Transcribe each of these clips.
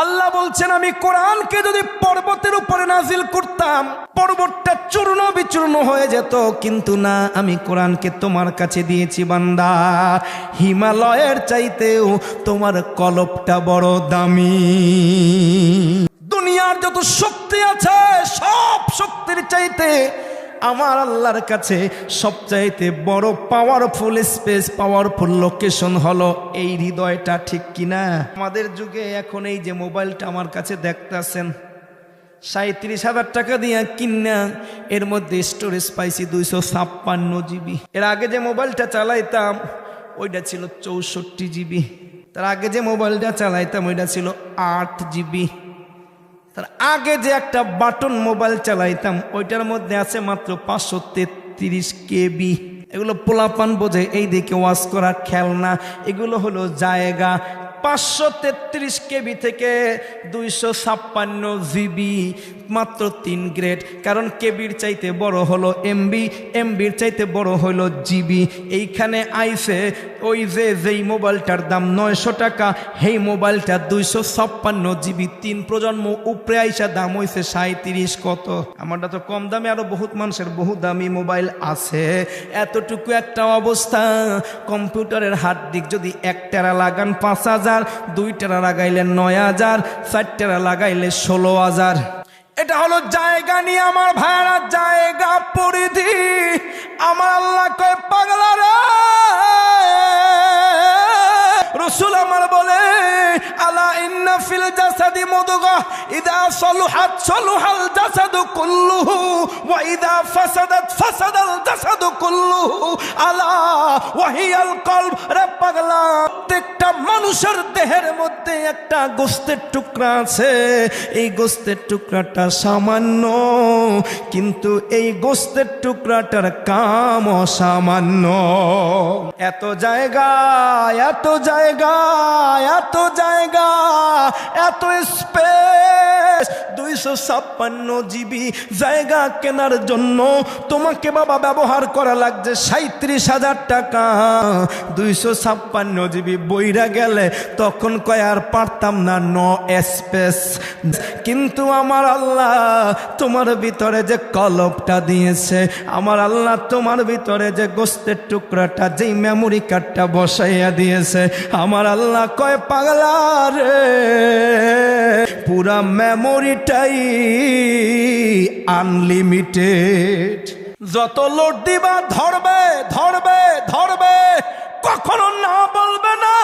আল্লাহ বলছেন আমি কোরআনকে যদি পর্বতের উপরে নাজিল করতাম পর্বতটা চূর্ণ বিচূর্ণ হয়ে যেত, কিন্তু না, আমি কোরআনকে তোমার কাছে দিয়েছি বান্দা হিমালয়ের চাইতেও তোমার কলবটা বড় দামি। দুনিয়ার যত শক্তি আছে সব শক্তির চাইতে আমার আল্লাহর কাছে সবচাইতে বড় পাওয়ারফুল স্পেস, পাওয়ারফুল লোকেশন হলো এই হৃদয়টা, ঠিক কিনা? আমাদের যুগে এখন এই যে মোবাইলটা আমার কাছে দেখতেছেন 37,000 টাকা দিয়ে কিনা, এর মধ্যে স্টোরেজ পাইছি 256 জিবি। এর আগে যে মোবাইলটা চালাইতাম ওইটা ছিল 64 জিবি। তার আগে যে মোবাইলটা চালাইতাম ওইটা ছিল 8 জিবি। তার আগে যে একটা বাটন মোবাইল চালাইতাম ওইটার মধ্যে আছে মাত্র 533 কেবি। এগুলো পোলাপান বোঝে, এই দিকে ওয়াজ করা খেলনা, এগুলো হলো জায়গা। 533 কেবি থেকে 256 জিবি, মাত্র 3 গ্রেড। কারণ কেবির চাইতে বড় হলো এমবি, এমবির চাইতে বড় হলো জিবি। এইখানে আইসে ওই যেই মোবাইলটার দাম 900 টাকা, সেই মোবাইলটা 256 জিবি, 3 প্রজন্ম উপরে আইসা দাম হইছে 37। কত? আমারটা তো কম দামে, আরো বহুত মানুষের বহু দামি মোবাইল আছে। এতটুকু একটা অবস্থা, কম্পিউটারের হার্ড ডিস্ক যদি 1 টেরা লাগান 5,000, 2 টেরা লাগাইলে 9,000, 4 টেরা লাগাইলে 16,000। এটা হলো জায়গা নিয়ে আমার ভাইরা, জায়গা পরিধি। আমার আল্লাহ কয় পাগলা রে, রাসূল আমার বলে আলা ইন্না ফিল জাসাদি মুদগাহ ইদা সালুহাত সালুহাল জাসাদু কুল্লুহু ওয়া ইদা ফাসাদাত ফাসাদাল জাসাদু কুল্লুহু আলা ওয়া হিয়াল কলব। রে পাগলা, প্রত্যেকটা মানুষের দেহের মধ্যে একটা গোশতের টুকরা আছে। এই গোশতের টুকরাটা সামান্য, কিন্তু এই গোশতের টুকরাটার কাম অসামান্য। এত জায়গা, এত জায়গা, এত জায়গা, এত স্পেস, 256 জিবি জায়গা কেনার জন্য তোমাকে বাবা ব্যবহার করা লাগছে 37,000 টাকা। 256 জিবি বইরা গেলে তখন কয় আর পারতাম না, নো স্পেস। কিন্তু আমার আল্লাহ তোমার ভিতরে যে কলবটা দিয়েছে, আমার আল্লাহ তোমার ভিতরে যে গোশতের টুকরাটা, যেই মেমোরি কার্ডটা বসাইয়া দিয়েছে, আমার আল্লাহ কয় পাগলা রে, পুরা মেমোরিটাই আনলিমিটেড। যত লোড দিবা ধরবে ধরবে ধরবে, কখনো না বলবে না,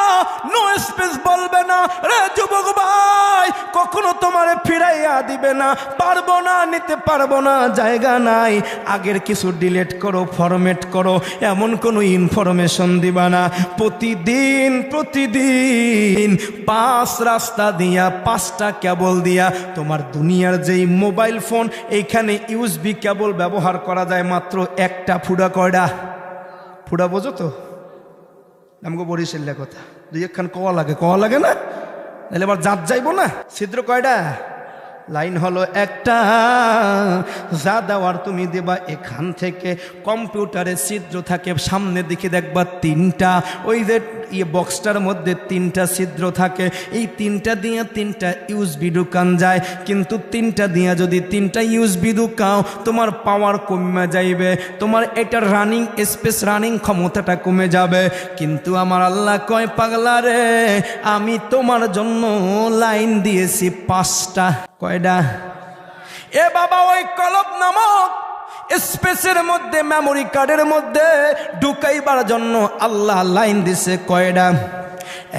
নো স্পেস বলবে না। রে যুবক ভাই, কখনো তোমার ফিরাইয়া দিবে না, পারবো না, নিতে পারবো না, জায়গা নাই। আগের কিছু ডিলিট করো, ফরম্যাট করো, এমন কোনো ইনফরমেশন দিবা না। প্রতিদিন প্রতিদিন 5 রাস্তা দিয়া, 5টা কেবল দিয়া তোমার দুনিয়ার যেই মোবাইল ফোন, এইখানে ইউএসবি কেবল ব্যবহার করা যায় মাত্র 1টা। ফুডা কয়টা? ফুডা বোঝো তো? আমাকে বরিশালের কথা, 2-1খান কওয়া লাগে, কওয়া লাগে না? তাহলে আবার জাত যাইব না। ছিদ্র কয়টা? লাইন হলো একটা। যা দেওয়ার তুমি দেবা এখান থেকে। কম্পিউটারে ছিদ্র থাকে সামনের দিকে দেখবা 3টা, ওই যে বক্সটার মধ্যে 3টা ছিদ্র থাকে। এই 3টা দিয়ে 3টা ইউএসবি ঢুকান যায়, কিন্তু 3টা দিয়ে যদি 3টা ইউএসবি ঢুকাও তোমার পাওয়ার কমে যাইবে, তোমার এটার রানিং স্পেস, রানিং ক্ষমতাটা কমে যাবে। কিন্তু আমার আল্লাহ কয় পাগলা রে, আমি তোমার জন্য লাইন দিয়েছি 5টা। কয়টা? এ বাবা, ওই কলব নামক স্পেসের মধ্যে, মেমোরি কার্ডের মধ্যে ঢুকাইবার জন্য আল্লাহ লাইন দিছে কয়টা?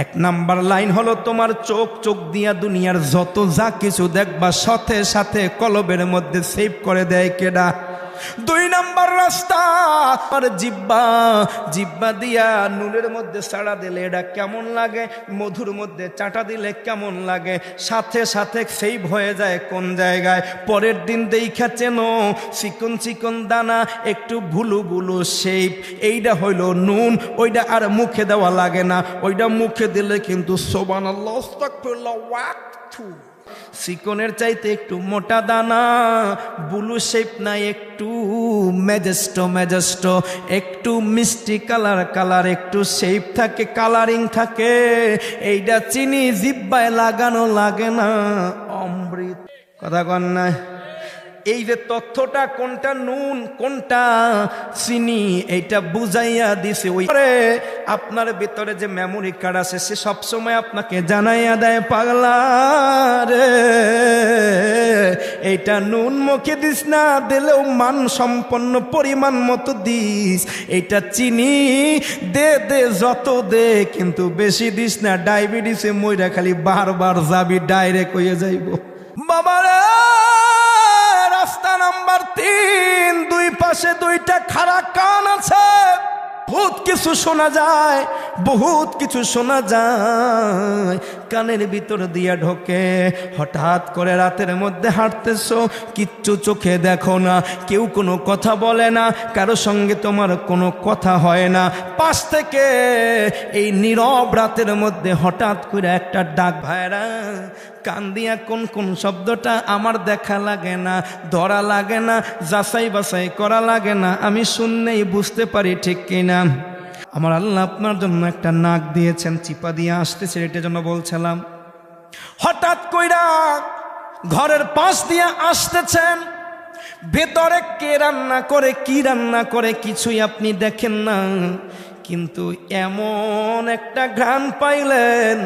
1 নাম্বার লাইন হলো তোমার চোখ। চোখ দিয়া দুনিয়ার যত যা কিছু দেখবা সাথে সাথে কলবের মধ্যে সেভ করে দেয় কেডা? 2 নাম্বার রাস্তা আর জিব্বা। জিব্বা দিয়া নুনের মধ্যে চাটা দিলে এটা কেমন লাগে, মধুর মধ্যে চাটা দিলে কেমন লাগে, সাথে সাথে সেভ হয়ে যায় কোন জায়গায়। পরের দিন দেখা চেনো চিকন চিকন দানা, একটু ভুলু ভুলু শেপ, এইটা হইল নুন। ওইটা আর মুখে দেওয়া লাগে না, ওইটা মুখে দিলে কিন্তু সুবহানাল্লাহ আস্তাগফিরুল্লাহ ওয়াক থু চিকনের চাইতে একটু মোটা দানা, ব্লু শেপ না, একটু ম্যাজেস্টো, একটু মিষ্টি কালার, একটু শেপ থাকে, কালারিং থাকে। এইটা চিনি জিব্বায় লাগানো লাগে না, অমৃত। কথা কন না? এই যে তথ্যটা কোনটা নুন কোনটা চিনি এইটা বুঝাইয়া দিছে। ওই আপনার ভিতরে যে মেমোরি কার্ড আছে সে সবসময় আপনাকে জানাইয়া দেয়, পাগলা রে এইটা নুন মুখে দিস না, দিলেও মান সম্পন্ন পরিমাণ মতো দিস। এইটা চিনি দে যত দে, কিন্তু বেশি দিস না, ডায়াবেটিসে মইরা খালি বারবার যাবি, ডাইরেক্ট হয়ে যাইব। বাবারে রাস্তা নাম্বার 3, দুই পাশে দুইটা খাড়া কান আছে, বহুত কিছু শোনা যায়, বহুত কিছু শোনা যায়, কানের ভিতর দিয়া ঢোকে। হঠাৎ করে রাতের মধ্যে হাঁটতেছো, কিচ্ছু চোখে দেখো না, কেউ কোনো কথা বলে না, কারো সঙ্গে তোমার কোনো কথা হয় না। পাশ থেকে এই নীরব রাতের মধ্যে হঠাৎ করে একটা ডাক, ভাইরা কান দিয়া কোন শব্দটা আমার দেখা লাগে না, ধরা লাগে না, যাচাই বাছাই করা লাগে না, আমি শুনলেই বুঝতে পারি ঠিক কিনা। আমার আল্লাহ আপনার জন্য একটা নাক দিয়েছেন, চিপা দিয়ে আসতেছে, এটার জন্য বলছিলাম। হঠাৎ কইরা ঘরের পাশ দিয়ে আসতেছেন, ভেতরে কে রান্না করে, কি রান্না করে কিছুই আপনি দেখেন না, কিন্তু এমন একটা ঘ্রাণ পাইলেন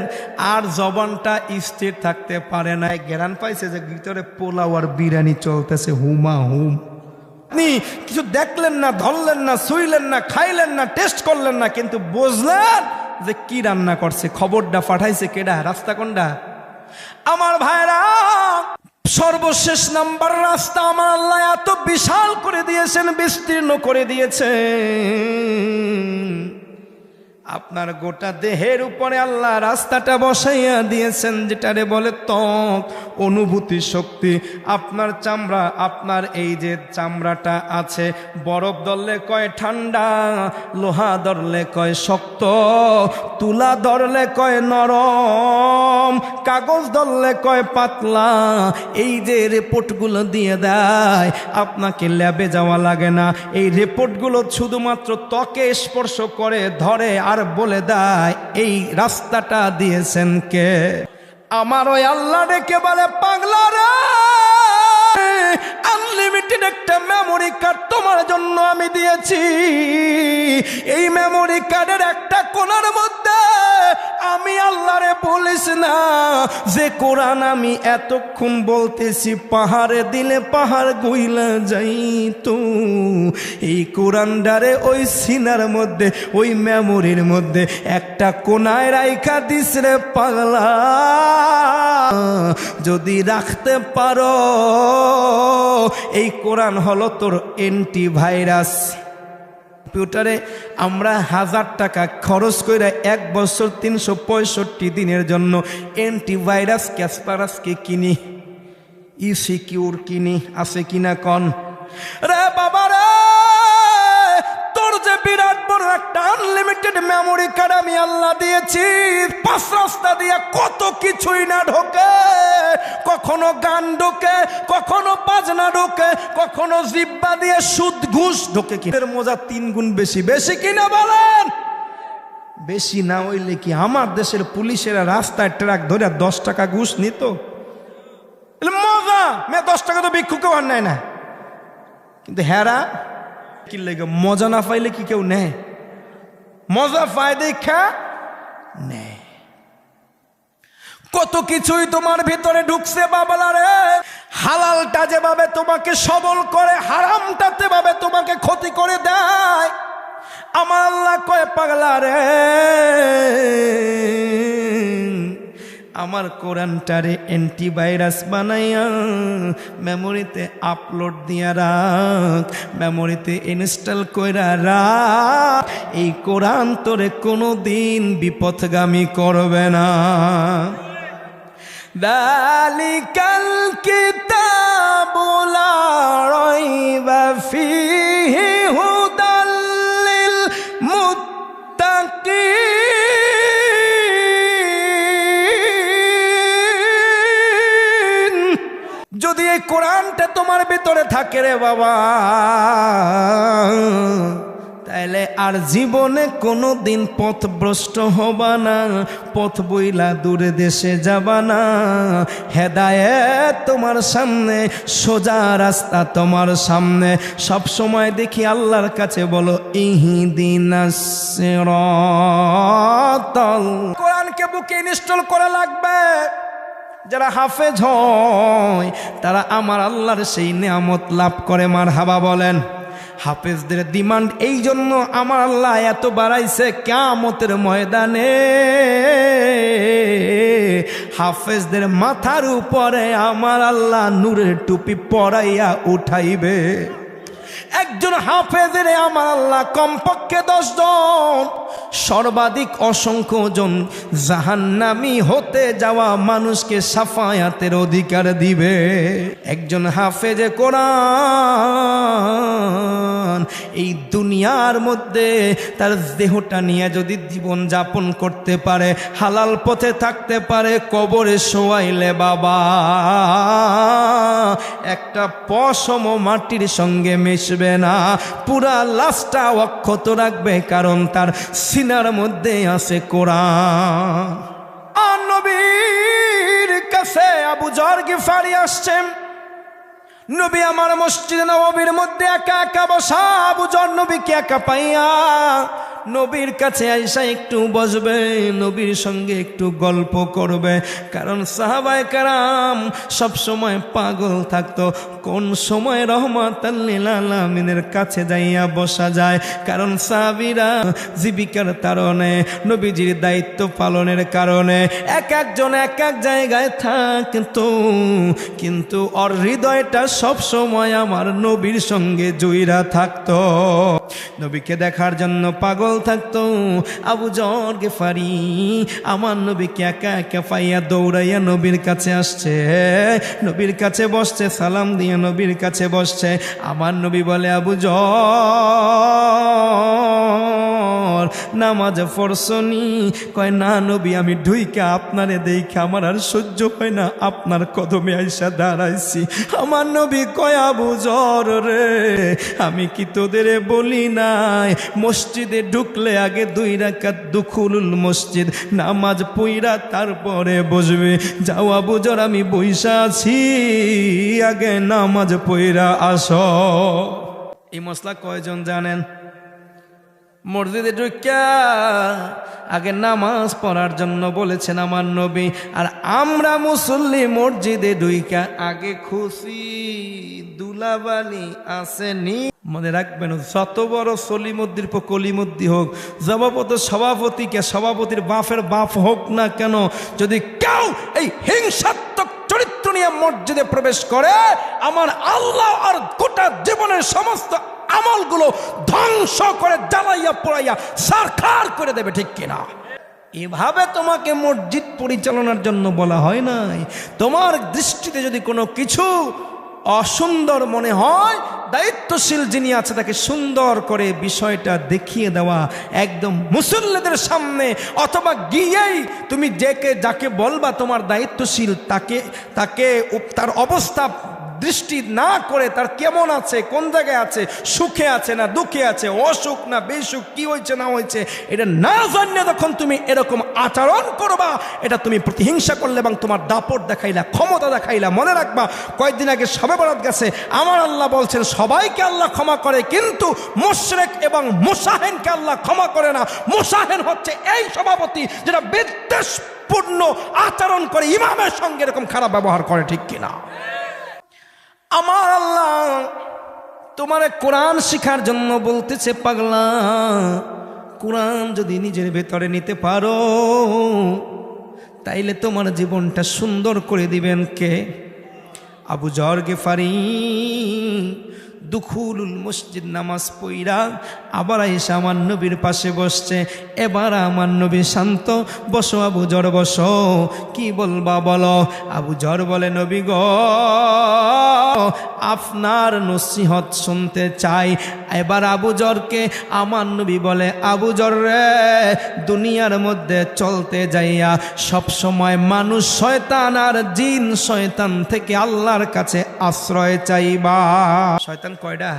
আর জবানটা স্থির থাকতে পারে না। ঘ্রাণ পাইছে যে ভিতরে পোলাও আর বিরিয়ানি চলতেছে হুমা হুম। আপনি কিছু দেখলেন না, ধরলেন না, ছুঁইলেন না, খাইলেন না, টেস্ট করলেন না, কিন্তু বুঝলেন যে কি রান্না করছে, খবরটা পাঠাইছে কেডা, রাস্তা কোনটা। আমার ভাইরা সর্বশেষ নাম্বার রাস্তা আমার আল্লাহ এত বিশাল করে দিয়েছেন, বিস্তীর্ণ করে দিয়েছেন, আপনার গোটা দেহের উপরে আল্লাহ রাস্তাটা বসাইয়া দিয়েছেন, যেটারে বলে ত্বক, অনুভূতি শক্তি। আপনার চামড়া, আপনার এই যে চামড়াটা আছে, বরফ ধরলে কয় ঠান্ডা, লোহা ধরলে কয় শক্ত, তুলা ধরলে কয় নরম, কাগজ ধরলে কয় পাতলা। এই যে রিপোর্টগুলো দিয়ে দেয়, আপনাকে ল্যাবে যাওয়া লাগে না, এই রিপোর্টগুলো শুধুমাত্র ত্বকে স্পর্শ করে, ধরে আর বলে দেয় এই রাস্তাটা দিয়েছেন কে। আমার ওই আল্লাহ ডেকে বলে, পাগলা রে, আনলিমিটেড একটা মেমোরি কার্ড তোমার জন্য আমি দিয়েছি। এই মেমোরি কার্ডের একটা কোণার মধ্যে আমি আল্লাহরে বলিস না যে কোরআন আমি এতক্ষণ বলতেছি, পাহাড়ে দিলে পাহাড় গইলা যাইতো, এই কোরআনটারে ওই সিনার মধ্যে, ওই মেমোরির মধ্যে একটা কোনায় রাইখা দিস রে পাগলা। যদি রাখতে পারো, এই কোরআন হলো তোর অ্যান্টিভাইরাস। কম্পিউটারে আমরা 1000 টাকা খরচ করে 1 বছর 365 দিনের জন্য অ্যান্টিভাইরাস ক্যাসপারাসকে কিনি, ইসিকিউর কিনি, আছে কিনা কন রে বাবা রে। তোর যে বিরাট বড় একটা আনলিমিটেড মেমোরি কার্ড আমি আল্লাহ দিয়েছি, 5 রাস্তা দিয়ে কত কিছুই না ঢোকে, কখনো গান ঢোকে, কখনো বাজনা ঢোকে, কখনো জিব্বা দিয়ে সুদ ঘুষ ঢোকে। কি এর মজা 3 গুণ বেশি, বেশি কিনা বলেন? বেশি না হইলে কি আমার দেশের পুলিশেরা রাস্তায় ট্রাক ধরে 10 টাকা ঘুষ নিত? মজা, 10 টাকা তো ভিক্ষুকেও আর নেয় না, কিন্তু হেরা কি লাগে, মজা না পাইলে কি কেউ নেয়? মজা পায় দেখা নেয়। কত কিছুই তোমার ভিতরে ঢুকছে বাবালা রে। হালালটা যেভাবে তোমাকে সবল করে, হারামটা যেভাবে তোমাকে ক্ষতি করে দেয়। আমার আল্লাহ কয়, পাগলা রে, আমার কোরআনটারে অ্যান্টিভাইরাস বানাইয়া মেমোরিতে আপলোড দিয়া রাখ, মেমোরিতে ইনস্টল কইরা রাখ। এই কোরআন তোরে কোনো দিন বিপথগামী করবে না। দালিকাল কিতাবু লা রাইবা ফীহি হুদাল লিল মুত্তাকিন। এই কোরআনটা তোমার ভিতরে থাকে রে বাবা, তাইলে আর জীবনে কোনো দিন পথভ্রষ্ট হবা না, পথ বইলা দূরে দেশে যাবা না। হেদায়েত তোমার সামনে, সোজা রাস্তা তোমার সামনে। সব সময় দেখি আল্লাহর কাছে বলো ইহদিনাস সিরাতাল। কোরআনকে বুকে ইনস্টল করা লাগবে। যারা হাফেজ হয় তারা আমার আল্লাহর সেই নিয়ামত লাভ করে, মারহাবা বলেন। হাফেজদের ডিমান্ড এই জন্য আমার আল্লাহ এত বাড়াইছে, কিয়ামতের ময়দানে হাফেজদের মাথার উপরে আমার আল্লাহ নূরের টুপি পরাইয়া উঠাইবে। একজন হাফেজের আমার আল্লাহ কমপক্ষে 10 জন, সর্বাধিক অসংখ্য জন জাহান্নামী হতে যাওয়া মানুষকে শাফায়াতের অধিকার দিবে। একজন হাফেজে কোরআন এই দুনিয়ার মধ্যে তার দেহটা নিয়ে যদি জীবন যাপন করতে পারে, হালাল পথে থাকতে পারে, কবরে শোয়াইলে বাবা একটা পশম মাটির সঙ্গে মিশবে না, পুরা লাশটা অক্ষত রাখবে, কারণ তার সিনার মধ্যে আছে কোরআন। আর নবীর কাছে আবু যর গিফারি আসছেন। নবী আমার মসজিদে নববীর মধ্যে একা একা বসা। আবু যর নবীকে একা পাইয়া নবীর কাছে আইসা একটু বসবে, নবীর সঙ্গে একটু গল্প করবে। কারণ সাহাবায়ে কেরাম সব সময় পাগল থাকতো কোন সময় রহমাতাল লিল আলামিনের কাছে যাইয়া বসা যায়। কারণ সাহাবীরা জীবিকার কারণে, নবীজির দায়িত্ব পালনের কারণে এক একজন এক এক জায়গায় থাকতো, কিন্তু ওর হৃদয়টা সব সময় আমার নবীর সঙ্গে জুইরা থাকতো। নবীকে দেখার জন্য পাগল থাকতো। আবু যর গিফারি আমার নবীকে একা একা পাইয়া দৌড়াইয়া নবীর কাছে আসছে, নবীর কাছে বসছে, সালাম দিয়ে নবীর কাছে বসছে। আমার নবী বলে, আবু যর নামাজ পড়ছনি? কয় না নবী, আমি ঢুইকা আপনারে দেখে আমার আর সহ্য হয় না, আপনার কদমে আইসা দাঁড়াইছি। আমার নবী কয়, আবু যর রে, আমি কি তোদের বলি নাই মসজিদে ঢুকলে আগে 2 রাকাত দুখুলুল মসজিদ নামাজ পইরা তারপরে বসবে? যাও আবু যর, আমি বইসা আছি, আগে নামাজ পইরা আসো। এই মশলা কয়জন জানেন? মসজিদে ঢুকা আগে নামাজ পড়ার জন্য বলেছেন আমার নবী। আর আমরা মুসল্লি মসজিদে ঢুকা আগে খুশি দুলাবালি আসেনি। মনে রাখবেন, যত বড় সলিমুদ্দির কলিমুদ্দি হোক, সভাপতিকে সভাপতির বাপের বাপ হোক না কেন, যদি কেউ এই হিংসাত্মক চরিত্র নিয়ে মসজিদে প্রবেশ করে, আমার আল্লাহ আর গোটা জীবনের সমস্ত আমলগুলো ধ্বংস করে জ্বালাইয়া পোড়াইয়া সারখার করে দেবে, ঠিক কিনা? এভাবে তোমাকে মসজিদ পরিচালনার জন্য বলা হয় নাই। তোমার দৃষ্টিতে যদি কোনো কিছু অসুন্দর মনে হয়, দায়িত্বশীল যিনি আছে তাকে সুন্দর করে বিষয়টা দেখিয়ে দেওয়া, একদম মুসল্লিদের সামনে, অথবা গিয়েই তুমি যাকে বলবা তোমার দায়িত্বশীল, তাকে তার অবস্থা দৃষ্টি না করে তার কেমন আছে, কোন জায়গায় আছে, সুখে আছে না দুঃখে আছে, অসুখ না বেসুখ, কি হয়েছে না হয়েছে, এটা না জানিয়ে যখন তুমি এরকম আচরণ করবা, এটা তুমি প্রতিহিংসা করলে এবং তোমার দাপট দেখাইলা, ক্ষমতা দেখাইলা। মনে রাখবা, কয়েকদিন আগে শবে বরাত গেছে, আমার আল্লাহ বলছেন সবাইকে আল্লাহ ক্ষমা করে, কিন্তু মুশরিক এবং মুসাহিনকে আল্লাহ ক্ষমা করে না। মুসাহিন হচ্ছে এই সভাপতি যেটা বিদ্বেষপূর্ণ আচরণ করে, ইমামের সঙ্গে এরকম খারাপ ব্যবহার করে, ঠিক কিনা? আমার আল্লাহ তোমারে কোরআন শিখার জন্য বলতেছে, পাগলা, কোরআন যদি নিজের ভেতরে নিতে পারো তাইলে তোমার জীবনটা সুন্দর করে দিবেন কে? আবু যর গিফারি দুখুলুল মসজিদ নামাজ পইরা আবার এসে আমার নবীর পাশে বসছে। এবার আমার নবী শান্ত, বসো আবু জর বসো, কি বলবা বলো। আবু জর বলে, নবী গো আপনার নসিহত শুনতে চাই। এবার আবু জরকে আমার নবী বলে, আবু জর রে, দুনিয়ার মধ্যে চলতে যাইয়া সব সময় মানুষ শয়তান আর জিন শয়তান থেকে আল্লাহর কাছে আশ্রয় চাইবা। শয়তান কয়টা?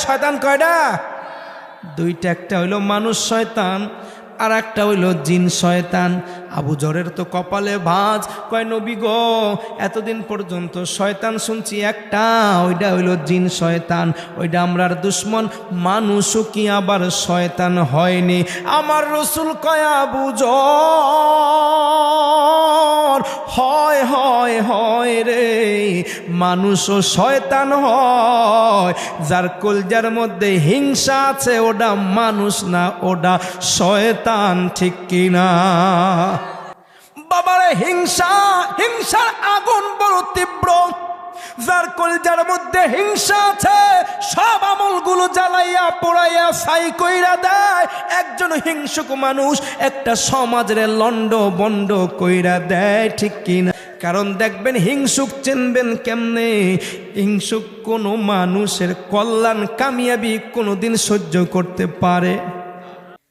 শয়তান কয়টা? দুইটা, একটা হইল মানুষ শয়তান আর একটা হইল জিন শয়তান। আবু জরের তো কপালে ভাঁজ, কয় নবী গো এতদিন পর্যন্ত শয়তান শুনছি একটা, ওইটা হইল জিন শয়তান, ওইটা আমরার দুশ্মন। মানুষও কি আবার শয়তান হয়নি? আমার রসুল কয়, আবু জর হয় হয় হয় রে, মানুষও শয়তান হয়। যার কলজার মধ্যে হিংসা আছে ওটা মানুষ না, ওটা শয়তান, ঠিক কিনা? বাবারে হিংসা, হিংসার আগুন বড় তীব্র। যার কলজার মধ্যে হিংসা আছে সব আমলগুলো জ্বালাইয়া পোড়াইয়া ছাই কইরা দেয়। একজন হিংসুক মানুষ একটা সমাজের লন্ড বন্ড কইরা দেয়, ঠিক কিনা? কারণ দেখবেন হিংসুক চিনবেন কেমনে? হিংসুক কোনো মানুষের কল্যাণ কামিয়াবি কোনোদিন সহ্য করতে পারে?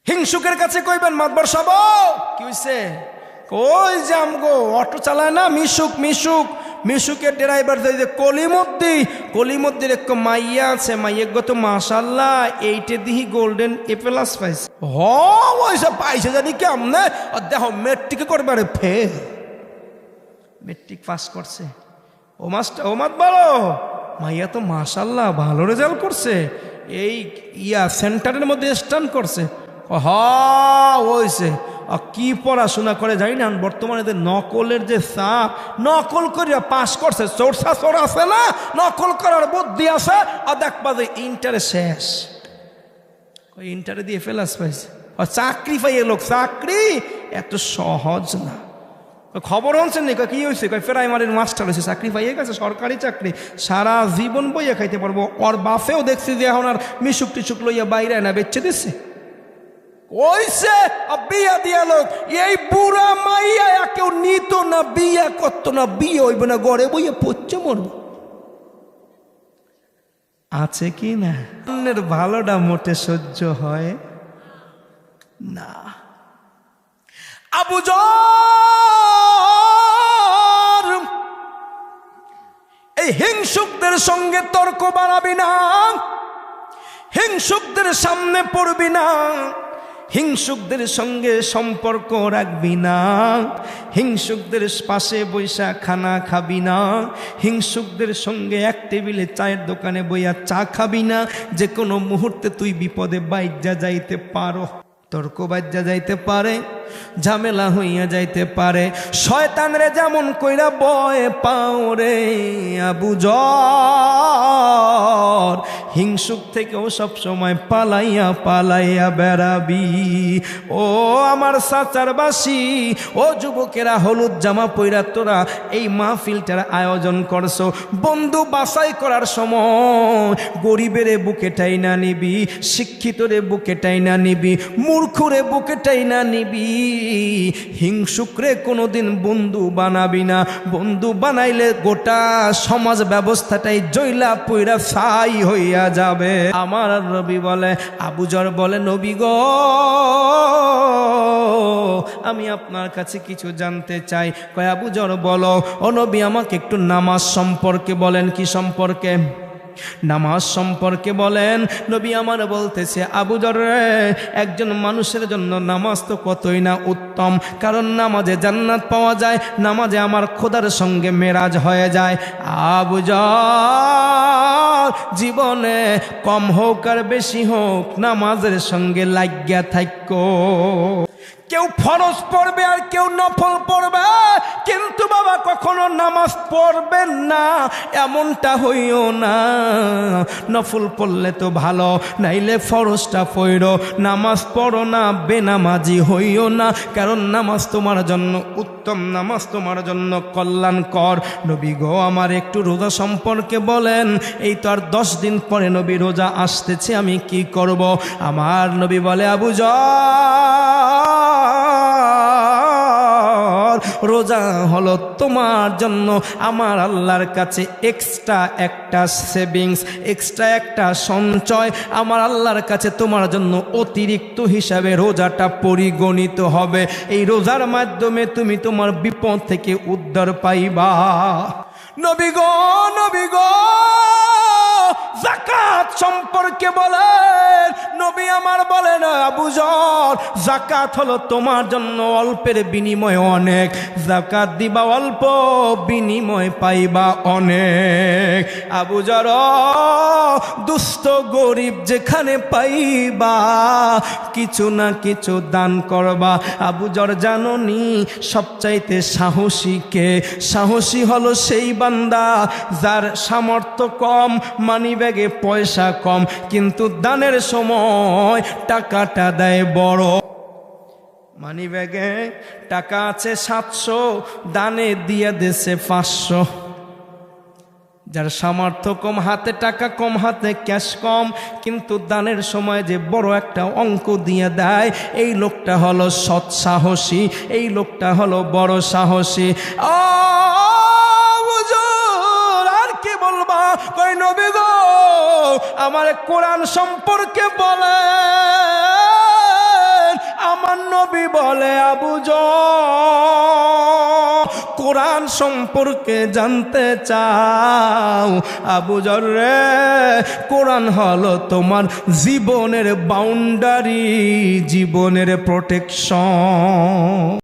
হিংসুকের কাছে কইবেন, মাতবার সব কি হইছে? ওই যে আমগো অটো চালায় না মিশুক, মিশুক মিশুকের ড্রাইভার যে কলিমদ্দির এক মাইয়া আছে, মাইয়া গত মাশাল্লাহ 8 দিহি গোল্ডেন এ প্লাস পাইছে। ওইসা পাইছে জানি কেমনে? দেখো মেট্রিকে করবে ফেল, মেট্রিক পাস করছে। ও মাস্টার, ও মাত বলো, মাইয়া তো মাশাল্লাহ ভালো রেজাল্ট করছে, এই সেন্টারের মধ্যে স্ট্যান্ড করছে। হইছে কি পড়াশোনা করে জানি না, বর্তমানে যে নকলের যে চাপ, নকল করিয়া পাশ করছে, চোরসা চোর আছে না, নকল করার বুদ্ধি আছে। আর দেখবা যে ইন্টারে শেষ, ওই ইন্টারে দিয়ে ফেলাস পাইছে। চাকরি পাইয়ে লোক, চাকরি এত সহজ না। খবর হচ্ছেন নি, কি হয়েছে? প্রাইমারির মাস্টার হয়েছে, চাকরি পাইয়ে গেছে, সরকারি চাকরি, সারা জীবন বইয়া খাইতে পারবো। ওর বাপেও দেখছি যে এখন আর মিশুক টিশুক লইয়া বাইরে না বেচে দিচ্ছে। ওইসে বিয়া দিয়া লোক, এই বুড়া মাইয়া কেউ নিত না, বিয়া করতো না, বিয়ে হইবে না, গড়ে বইয়া পচ্ছে মরব। আছে কি না? অন্যের ভালোটা মোটে সহ্য হয় না। আবু জর এই হিংসুকদের সঙ্গে তর্ক বাড়াবি না, হিংসুকদের সামনে পড়বি না, হিংসুকদের সঙ্গে সম্পর্ক রাখবি না, হিংসুকদের পাশে বৈশা খানা খাবি না, হিংসুকদের সঙ্গে এক টেবিলে চায়ের দোকানে বইয়া চা খাবি না। যে কোনো মুহূর্তে তুই বিপদে বাইজ্জা যাইতে পারো, তর্ক বাইজ্জা যাইতে পারে, ঝামেলা হইয়া যাইতে পারে। শয়তানরে যেমন কইরা বয় পাও রে আবু জর, হিংসুক থেকেও সব সময় পালাইয়া পালাইয়া বেড়াবি। ও আমার চাচার বাসি, ও যুবকেরা, হলুদ জামা পইরা তোরা এই মাহফিলটার আয়োজন করছো, বন্ধু বাছাই করার সময় গরিবেরে বুকে টাইনা নিবি, শিক্ষিতরে বুকে টাইনা নিবি, মূর্খরে বুকে টাইনা নিবি, হিংসুকরে কোনোদিন বন্ধু বানাবি না। বন্ধু বানাইলে গোটা সমাজ ব্যবস্থাটাই জয়লা পইরা ছাই হইয়া যাবে। আমার নবী বলে, আবু জর বলে, নবী গো আমি আপনার কাছে কিছু জানতে চাই। কয় আবু জর বলো। ও নবী আমাকে একটু নামাজ সম্পর্কে বলেন। কি সম্পর্কে? নামাজ সম্পর্কে বলেন। নবী আমার বলতেছে, আবু জর একজন মানুষের জন্য নামাজ তো কতই না উত্তম, কারণ নামাজে জান্নাত পাওয়া যায়, নামাজে আমার খোদার সঙ্গে মেরাজ হয়ে যায়। আবু জর জীবনে কম হোক আর বেশি হোক নামাজের সঙ্গে লাগিয়া থাকো। কেউ ফরজ পড়বে আর কেউ নফল পড়বে, কিন্তু বাবা কখনো নামাজ পড়বেন না এমনটা হইও না। নফল পড়লে তো ভালো, নাইলে ফরজটা পড়ো, নামাজ পড়ো না, বেনামাজি হইও না, কারণ নামাজ তোমার জন্য উত্তম, নামাজ তোমার জন্য কল্যাণকর। নবী গো আমার একটু রোজা সম্পর্কে বলেন, এই তো আর 10 দিন পরে নবী রোজা আসতেছে, আমি কি করব? আমার নবী বলে, আবু যর, রোজা হলো তোমার জন্য আমার আল্লাহর কাছে এক্সট্রা একটা সেভিংস, এক্সট্রা একটা সঞ্চয়, আমার আল্লাহর কাছে তোমার জন্য অতিরিক্ত হিসাবে রোজাটা পরিগণিত হবে। এই রোজার মাধ্যমে তুমি তোমার বিপদ থেকে উদ্ধার পাইবা। নবী গো, নবী গো, যাকাত সম্পর্কে বলেন। নবী আমার বলেন, আবু যর, যাকাত হলো তোমার জন্য অল্পের বিনিময়ে অনেক, যাকাত দিবা অল্প, বিনিময় পাইবা অনেক। আবু যর, দুস্থ গরিব যেখানে পাইবা কিছু না কিছু দান করবা। আবু যর জানোনি সবচাইতে সাহসী কে? সাহসী হলো সেই বান্দা যার সামর্থ্য কম, মানি ব্যাগে পয়সা কম, কিন্তু দানের সময় টাকাটা দেয় বড়। মানি ব্যাগে টাকা আছে 700, দানে দিয়ে দেশে 500। যার সামর্থ্য কম, হাতে টাকা কম, হাতে ক্যাশ কম, কিন্তু দানের সময় যে বড় একটা অঙ্ক দিয়ে দেয়, এই লোকটা হলো সৎ সাহসী, এই লোকটা হলো বড় সাহসী। আর কি বলবা? কই নবী গো আমার কোরআন সম্পর্কে বলে। আমার নবী বলে, আবু যর, কোরআন সম্পর্কে জানতে চাও? আবু যর রে, কোরআন হলো তোমার জীবনের বাউন্ডারি, জীবনের প্রোটেকশন।